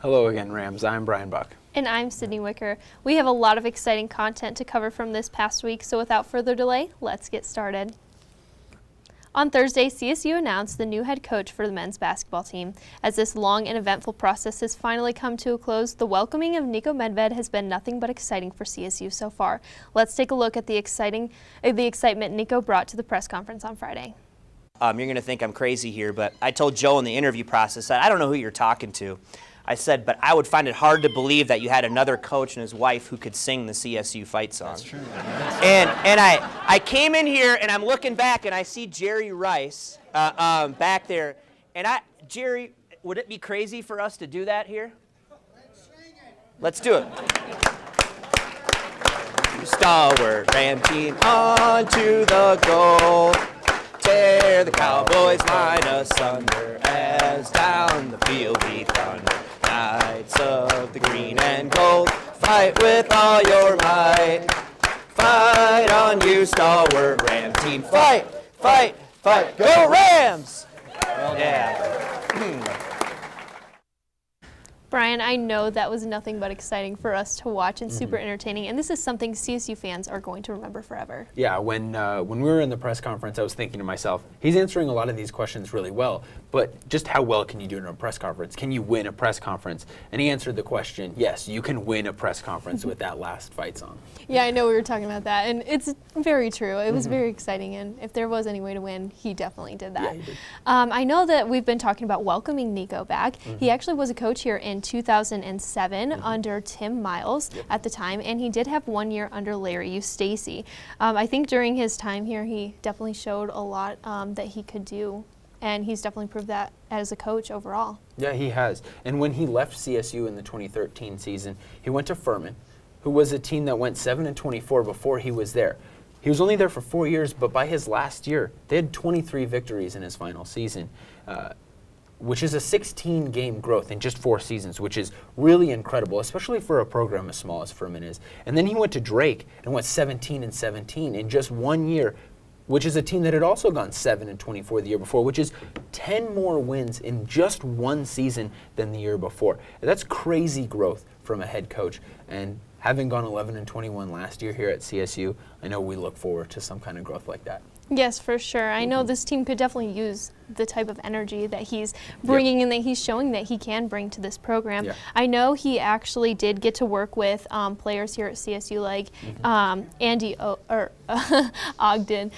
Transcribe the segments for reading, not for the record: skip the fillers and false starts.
Hello again, Rams. I'm Bryan Buck. And I'm Sydney Wicker. We have a lot of exciting content to cover from this past week, so without further delay, let's get started. On Thursday, CSU announced the new head coach for the men's basketball team. As this long and eventful process has finally come to a close, the welcoming of Niko Medved has been nothing but exciting for CSU so far. Let's take a look at the excitement Niko brought to the press conference on Friday. You're going to think I'm crazy here, but I told Joe in the interview process that I don't know who you're talking to. I said, but I would find it hard to believe that you had another coach and his wife who could sing the CSU fight song. That's true. And I came in here and I'm looking back and I see Jerry Rice back there. And Jerry, would it be crazy for us to do that here? Let's do it. Stalwart Ram team on to the goal. Tear the Cowboys line asunder as down the field we thunder. Knights of the green and gold, fight with all your might. Fight on, you stalwart Ram team. Fight, fight, fight. Go Rams! Yeah. Bryan, I know that was nothing but exciting for us to watch and super entertaining, and this is something CSU fans are going to remember forever. Yeah, when we were in the press conference, I was thinking to myself, he's answering a lot of these questions really well, but just how well can you do in a press conference? Can you win a press conference? And he answered the question, yes, you can win a press conference with that last fight song. Yeah, I know we were talking about that, and it's very true. It was very exciting, and if there was any way to win, he definitely did that. Yeah, he did. I know that we've been talking about welcoming Niko back. He actually was a coach here in 2007 under Tim Miles at the time, and he did have 1 year under Larry Eustace. I think during his time here, he definitely showed a lot that he could do, and he's definitely proved that as a coach overall. Yeah, he has. And when he left CSU in the 2013 season, he went to Furman, who was a team that went 7-24 before he was there. He was only there for 4 years, but by his last year, they had 23 victories in his final season, which is a 16-game growth in just 4 seasons, which is really incredible, especially for a program as small as Furman is. And then he went to Drake and went 17-17 in just 1 year, which is a team that had also gone 7-24 the year before, which is 10 more wins in just 1 season than the year before. And that's crazy growth from a head coach. And having gone 11-21 last year here at CSU, I know we look forward to some kind of growth like that. Yes, for sure. I know this team could definitely use the type of energy that he's bringing and that he's showing that he can bring to this program. Yeah. I know he actually did get to work with players here at CSU like Andy Ogden,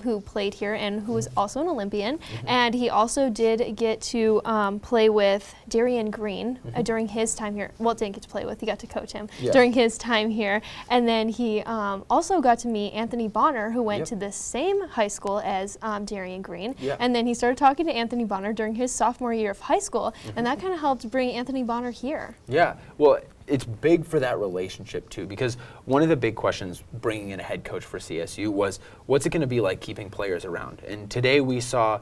who played here and who was also an Olympian. And he also did get to play with Darian Green during his time here. Well, didn't get to play with, he got to coach him during his time here. And then he also got to meet Anthony Bonner, who went to the same high school as Darian Green. And then he started talking to Anthony Bonner during his sophomore year of high school, and that kind of helped bring Anthony Bonner here. Yeah, well, it's big for that relationship too, because one of the big questions bringing in a head coach for CSU was, what's it going to be like keeping players around? And today we saw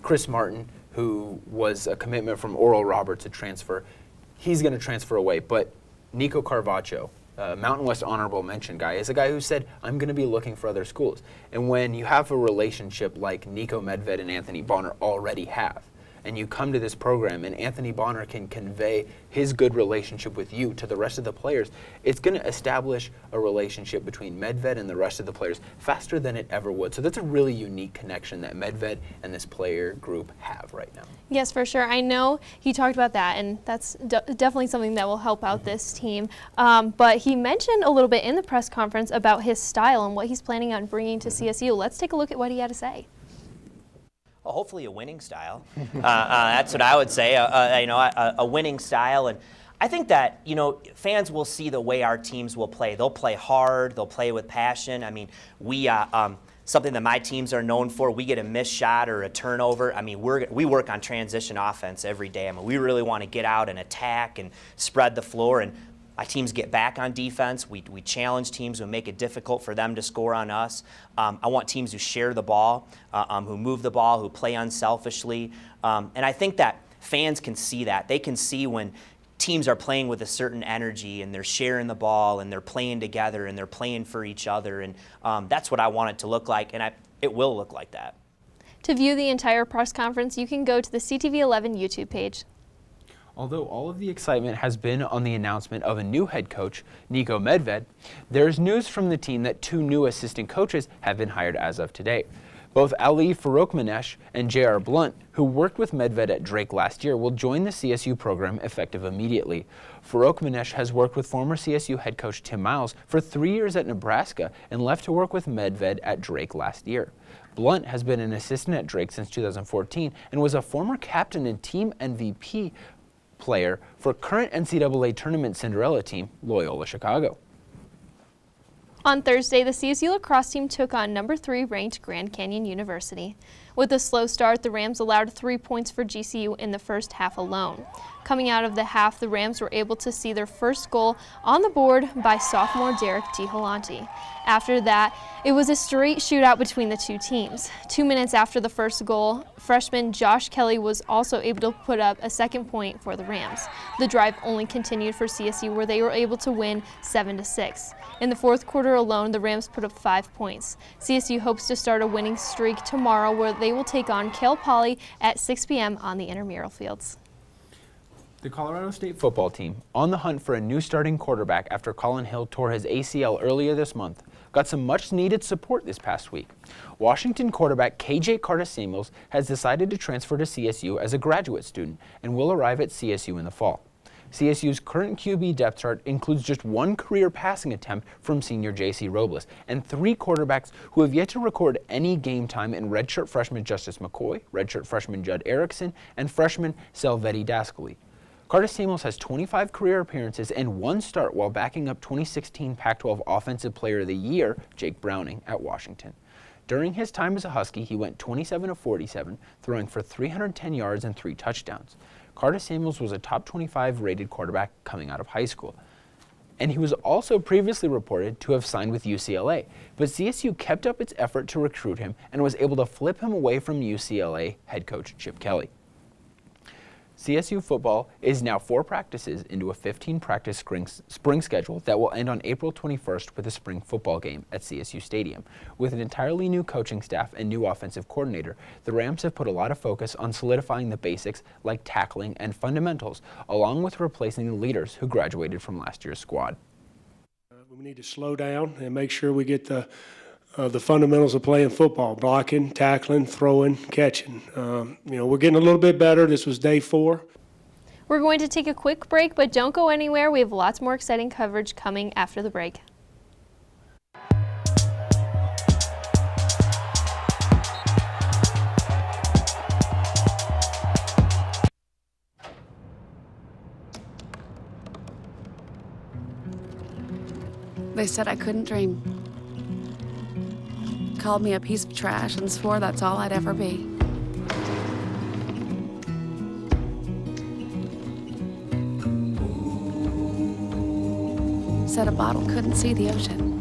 Chris Martin, who was a commitment from Oral Roberts, a transfer. He's going to transfer away, but Nico Carvacho, Mountain West honorable mention guy, is a guy who said, I'm going to be looking for other schools. And when you have a relationship like Niko Medved and Anthony Bonner already have, and you come to this program and Anthony Bonner can convey his good relationship with you to the rest of the players, it's going to establish a relationship between Medved and the rest of the players faster than it ever would. So that's a really unique connection that Medved and this player group have right now. Yes, for sure. I know he talked about that, and that's definitely something that will help out this team. But he mentioned a little bit in the press conference about his style and what he's planning on bringing to CSU. Let's take a look at what he had to say. Well, hopefully a winning style. That's what I would say, a winning style. And I think that, fans will see the way our teams will play. They'll play hard. They'll play with passion. I mean, we something that my teams are known for, we get a missed shot or a turnover. I mean, we work on transition offense every day. I mean, we really want to get out and attack and spread the floor. And my teams get back on defense. We challenge teams who make it difficult for them to score on us. I want teams who share the ball, who move the ball, who play unselfishly. And I think that fans can see that. They can see when teams are playing with a certain energy and they're sharing the ball and they're playing together and they're playing for each other. And that's what I want it to look like, and it will look like that. To view the entire press conference, you can go to the CTV 11 YouTube page. Although all of the excitement has been on the announcement of a new head coach, Niko Medved, there's news from the team that 2 new assistant coaches have been hired as of today. Both Ali Farokhmanesh and J.R. Blunt, who worked with Medved at Drake last year, will join the CSU program effective immediately. Farokhmanesh has worked with former CSU head coach Tim Miles for 3 years at Nebraska and left to work with Medved at Drake last year. Blunt has been an assistant at Drake since 2014 and was a former captain and team MVP player for current NCAA tournament Cinderella team Loyola Chicago. On Thursday, the CSU lacrosse team took on number 3 ranked Grand Canyon University. With a slow start, the Rams allowed 3 points for GCU in the first half alone. Coming out of the half, the Rams were able to see their first goal on the board by sophomore Derek DeHolante. After that, it was a straight shootout between the 2 teams. 2 minutes after the first goal, freshman Josh Kelly was also able to put up a second point for the Rams. The drive only continued for CSU, where they were able to win 7-6. In the fourth quarter alone, the Rams put up 5 points. CSU hopes to start a winning streak tomorrow, where they will take on Cal Poly at 6 p.m. on the intramural fields. The Colorado State football team, on the hunt for a new starting quarterback after Colin Hill tore his ACL earlier this month, got some much-needed support this past week. Washington quarterback KJ Carter-Samuels has decided to transfer to CSU as a graduate student and will arrive at CSU in the fall. CSU's current QB depth chart includes just 1 career passing attempt from senior J.C. Robles and 3 quarterbacks who have yet to record any game time in redshirt freshman Justice McCoy, redshirt freshman Judd Erickson, and freshman Selveti Dascali. Carter-Samuels has 25 career appearances and 1 start while backing up 2016 Pac-12 Offensive Player of the Year Jake Browning at Washington. During his time as a Husky, he went 27 of 47, throwing for 310 yards and 3 touchdowns. Carter-Samuels was a top 25 rated quarterback coming out of high school. And he was also previously reported to have signed with UCLA, but CSU kept up its effort to recruit him and was able to flip him away from UCLA head coach Chip Kelly. CSU football is now 4 practices into a 15-practice spring schedule that will end on April 21st with a spring football game at CSU Stadium. With an entirely new coaching staff and new offensive coordinator, the Rams have put a lot of focus on solidifying the basics like tackling and fundamentals, along with replacing the leaders who graduated from last year's squad. We need to slow down and make sure we get the fundamentals of playing football: blocking, tackling, throwing, catching. We're getting a little bit better. This was day 4. We're going to take a quick break, but don't go anywhere. We have lots more exciting coverage coming after the break. They said I couldn't dream. Called me a piece of trash and swore that's all I'd ever be. Said a bottle couldn't see the ocean.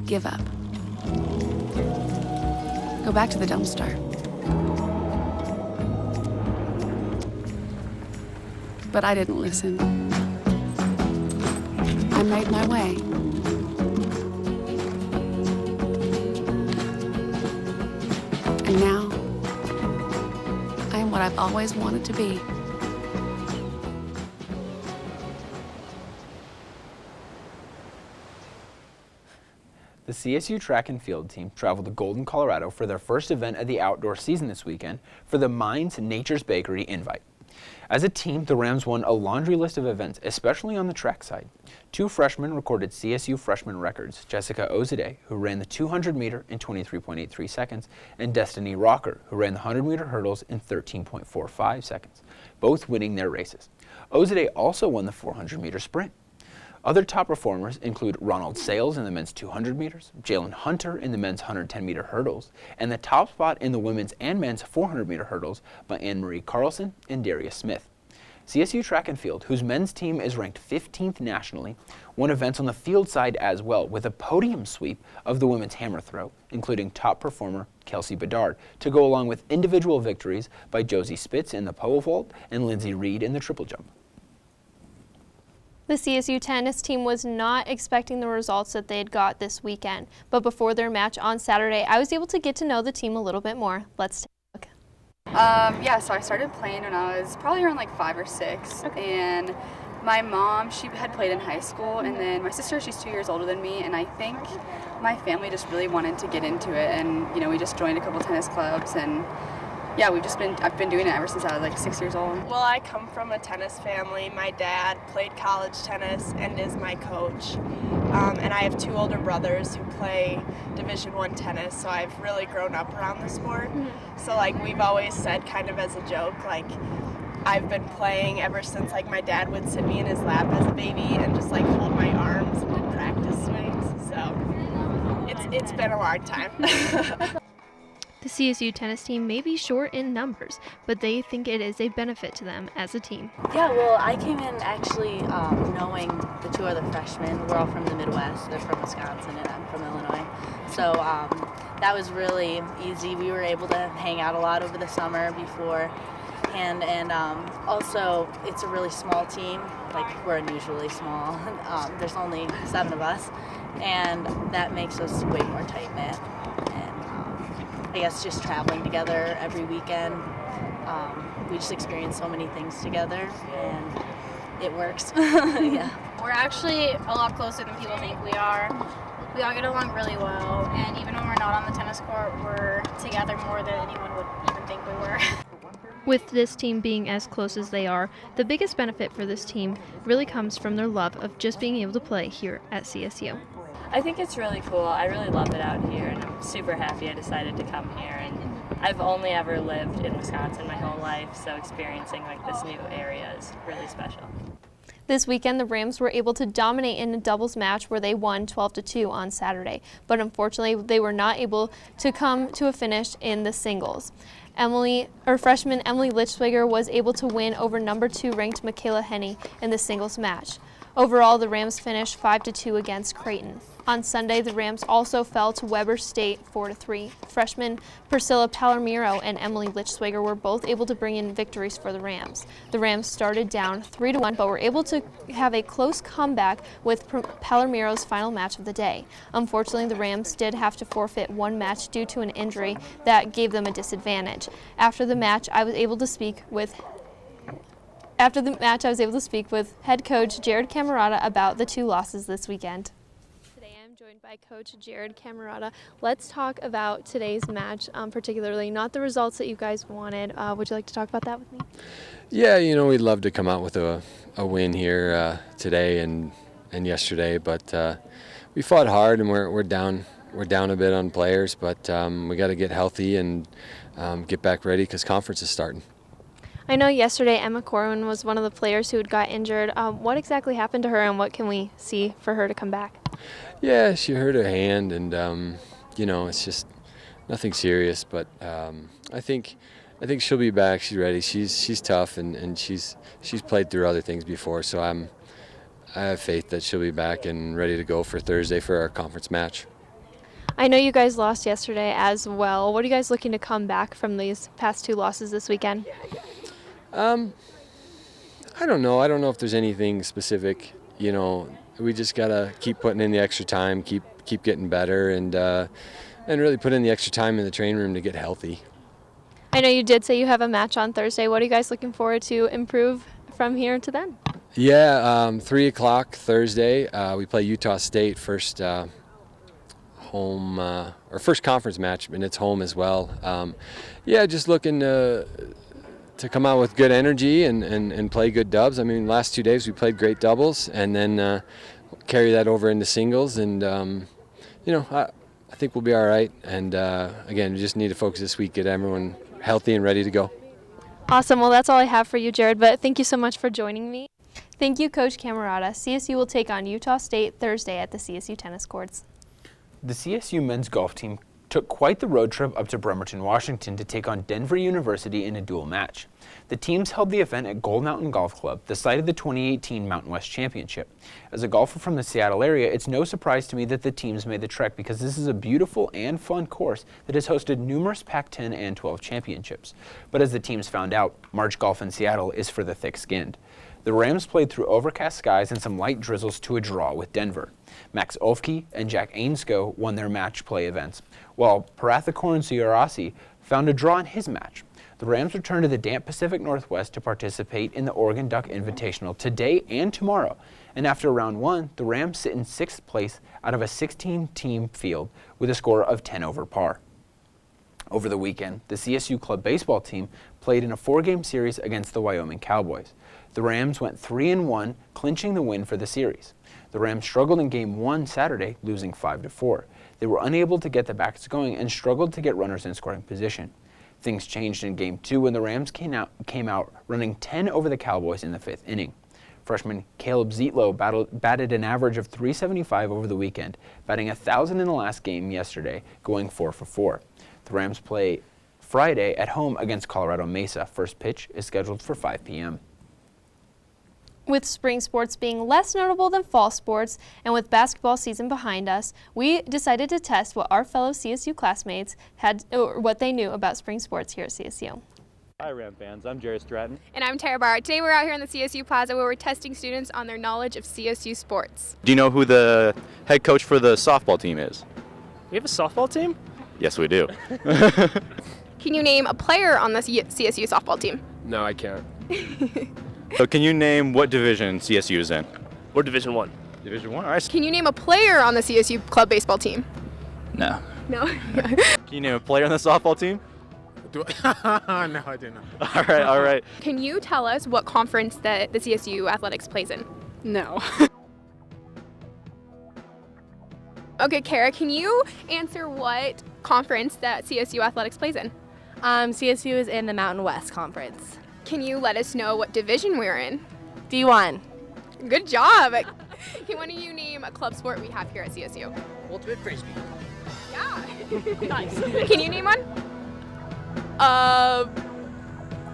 Give up. Go back to the dumpster. But I didn't listen. I made my way. And now, I am what I've always wanted to be. The CSU track and field team traveled to Golden, Colorado for their first event of the outdoor season this weekend for the Mines Nature's Bakery Invite. As a team, the Rams won a laundry list of events, especially on the track side. 2 freshmen recorded CSU freshman records: Jessica Ozade, who ran the 200-meter in 23.83 seconds, and Destiny Rocker, who ran the 100-meter hurdles in 13.45 seconds, both winning their races. Ozade also won the 400-meter sprint. Other top performers include Ronald Sales in the men's 200 meters, Jalen Hunter in the men's 110-meter hurdles, and the top spot in the women's and men's 400-meter hurdles by Anne-Marie Carlson and Darius Smith. CSU Track and Field, whose men's team is ranked 15th nationally, won events on the field side as well, with a podium sweep of the women's hammer throw, including top performer Kelsey Bedard, to go along with individual victories by Josie Spitz in the pole vault and Lindsay Reed in the triple jump. The CSU tennis team was not expecting the results that they had got this weekend, but before their match on Saturday, I was able to get to know the team a little bit more. Let's take a look. Yeah, so I started playing when I was probably around like 5 or 6, and my mom, she had played in high school, and then my sister, she's 2 years older than me, and I think my family just really wanted to get into it, and you know, we just joined a couple tennis clubs, and yeah, I've been doing it ever since I was like 6 years old. Well, I come from a tennis family. My dad played college tennis and is my coach. And I have 2 older brothers who play Division I tennis, so I've really grown up around the sport. So like we've always said kind of as a joke, like I've been playing ever since like my dad would sit me in his lap as a baby and just like hold my arms and did practice swings. So it's been a long time. The CSU tennis team may be short in numbers, but they think it is a benefit to them as a team. Yeah, well, I came in actually knowing the 2 other freshmen. We're all from the Midwest. They're from Wisconsin, and I'm from Illinois. So that was really easy. We were able to hang out a lot over the summer beforehand, and also it's a really small team. Like, we're unusually small. There's only 7 of us, and that makes us way more tight-knit. I guess just traveling together every weekend, we just experience so many things together, and it works. Yeah. We're actually a lot closer than people think we are. We all get along really well, and even when we're not on the tennis court, we're together more than anyone would even think we were. With this team being as close as they are, the biggest benefit for this team really comes from their love of just being able to play here at CSU. I think it's really cool. I really love it out here, and I'm super happy I decided to come here. And I've only ever lived in Wisconsin my whole life, so experiencing like this new area is really special. This weekend, the Rams were able to dominate in a doubles match where they won 12-2 on Saturday, but unfortunately, they were not able to come to a finish in the singles. Freshman Emily Lichswiger was able to win over number 2 ranked Michaela Henney in the singles match. Overall, the Rams finished 5-2 against Creighton. On Sunday, the Rams also fell to Weber State 4-3. Freshmen Priscilla Palomiro and Emily Lichswiger were both able to bring in victories for the Rams. The Rams started down 3-1, but were able to have a close comeback with Palomiro's final match of the day. Unfortunately, the Rams did have to forfeit 1 match due to an injury that gave them a disadvantage. After the match, I was able to speak with head coach Jared Camerata about the 2 losses this weekend. Today I'm joined by Coach Jared Camerata. Let's talk about today's match, particularly not the results that you guys wanted. Would you like to talk about that with me? Yeah, you know, we'd love to come out with a win here today and yesterday, but we fought hard, and we're down a bit on players, but we got to get healthy and get back ready because conference is starting. I know yesterday Emma Corwin was one of the players who had got injured. What exactly happened to her, and what can we see for her to come back? Yeah, she hurt her hand, and you know, it's just nothing serious. But I think she'll be back. She's ready. She's tough, and she's played through other things before. So I have faith that she'll be back and ready to go for Thursday for our conference match. I know you guys lost yesterday as well. What are you guys looking to come back from these past 2 losses this weekend? I don't know. I don't know if there's anything specific. You know, we just gotta keep putting in the extra time, keep getting better, and really put in the extra time in the training room to get healthy. I know you did say you have a match on Thursday. What are you guys looking forward to improve from here to then? Yeah, 3 o'clock Thursday. We play Utah State first home or first conference match, and it's home as well. Yeah, just looking to come out with good energy and play good dubs. I mean, last 2 days we played great doubles, and then carry that over into singles, and you know, I think we'll be all right. And again, we just need to focus this week, get everyone healthy and ready to go. Awesome. Well, that's all I have for you, Jared, but thank you so much for joining me. Thank you, Coach Camerata. CSU will take on Utah State Thursday at the CSU tennis courts. The CSU men's golf team took quite the road trip up to Bremerton, Washington to take on Denver University in a dual match. The teams held the event at Gold Mountain Golf Club, the site of the 2018 Mountain West Championship. As a golfer from the Seattle area, it's no surprise to me that the teams made the trek because this is a beautiful and fun course that has hosted numerous Pac-10 and 12 championships. But as the teams found out, March golf in Seattle is for the thick-skinned. The Rams played through overcast skies and some light drizzles to a draw with Denver. Max Olfke and Jack Ainsko won their match play events, while Parathikorn Siorasi found a draw in his match. The Rams return to the damp Pacific Northwest to participate in the Oregon Duck Invitational today and tomorrow. And after round 1, the Rams sit in 6th place out of a 16-team field with a score of 10 over par. Over the weekend, the CSU club baseball team played in a 4-game series against the Wyoming Cowboys. The Rams went 3-1, clinching the win for the series. The Rams struggled in Game 1 Saturday, losing 5-4. They were unable to get the backs going and struggled to get runners in scoring position. Things changed in Game 2 when the Rams came out running 10 over the Cowboys in the 5th inning. Freshman Caleb Zietlow batted an average of .375 over the weekend, batting 1,000 in the last game yesterday, going 4 for 4. The Rams play Friday at home against Colorado Mesa. First pitch is scheduled for 5 p.m. With spring sports being less notable than fall sports, and with basketball season behind us, we decided to test what our fellow CSU classmates had, or what they knew about spring sports here at CSU. Hi Ram fans, I'm Jerry Stratton. And I'm Tara Barr. Today we're out here in the CSU Plaza where we're testing students on their knowledge of CSU sports. Do you know who the head coach for the softball team is? We have a softball team? Yes, we do. Can you name a player on the CSU softball team? No, I can't. So can you name what division CSU is in? We're Division 1. Division 1, all right. Can you name a player on the CSU club baseball team? No. No? Can you name a player on the softball team? No, I do not. All right. Can you tell us what conference that the CSU athletics plays in? No. Okay, Kara, can you answer what conference that CSU athletics plays in? CSU is in the Mountain West Conference. Can you let us know what division we're in? D1. Good job. Can one of you name a club sport we have here at CSU? Ultimate Frisbee. Yeah. Nice. Can you name one?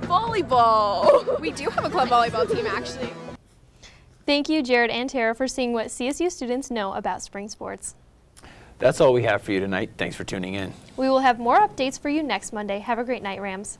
Volleyball. We do have a club volleyball team, actually. Thank you, Jared and Tara, for seeing what CSU students know about spring sports. That's all we have for you tonight. Thanks for tuning in. We will have more updates for you next Monday. Have a great night, Rams.